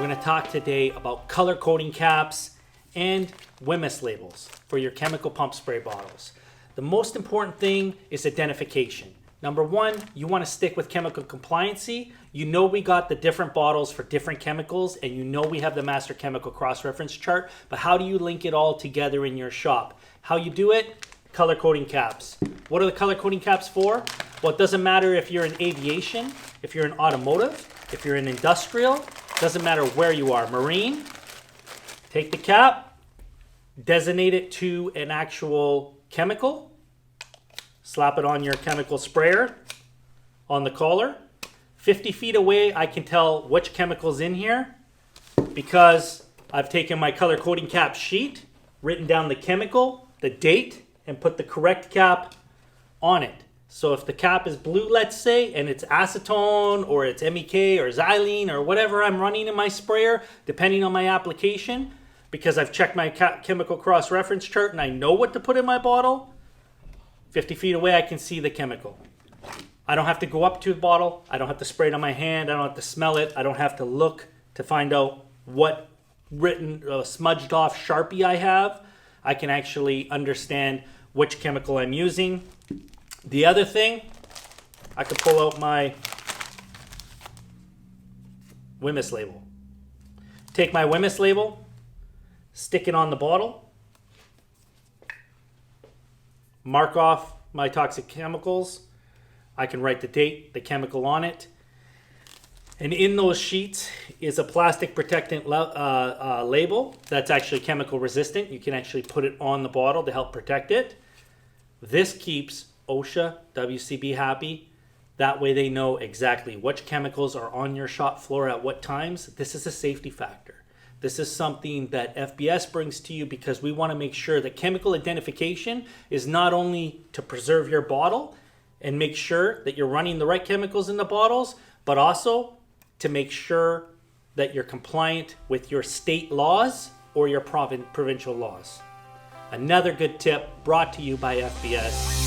We're going to talk today about color coding caps and WMS labels for your chemical pump spray bottles. The most important thing is identification. Number one, you want to stick with chemical compliancy. You know we got the different bottles for different chemicals, and you know we have the master chemical cross-reference chart, but how do you link it all together in your shop? How you do it? Color coding caps. What are the color coding caps for? Well, it doesn't matter if you're in aviation, if you're in automotive, if you're in industrial, doesn't matter where you are. Marine, take the cap, designate it to an actual chemical, slap it on your chemical sprayer on the collar. 50 feet away, I can tell which chemical's in here because I've taken my color coding cap sheet, written down the chemical, the date, and put the correct cap on it. So if the cap is blue, let's say, and it's acetone or it's MEK or xylene or whatever I'm running in my sprayer, depending on my application, because I've checked my chemical cross-reference chart and I know what to put in my bottle, 50 feet away I can see the chemical. I don't have to go up to the bottle. I don't have to spray it on my hand. I don't have to smell it. I don't have to look to find out what written, smudged off Sharpie I have. I can actually understand which chemical I'm using. The other thing, I could pull out my WMS label. Take my WMS label, stick it on the bottle, mark off my toxic chemicals. I can write the date, the chemical on it. And in those sheets is a plastic protectant label that's actually chemical resistant. You can actually put it on the bottle to help protect it. This keeps OSHA, WCB happy. That way they know exactly which chemicals are on your shop floor at what times. This is a safety factor. This is something that FBS brings to you because we want to make sure that chemical identification is not only to preserve your bottle and make sure that you're running the right chemicals in the bottles, but also to make sure that you're compliant with your state laws or your provincial laws. Another good tip brought to you by FBS.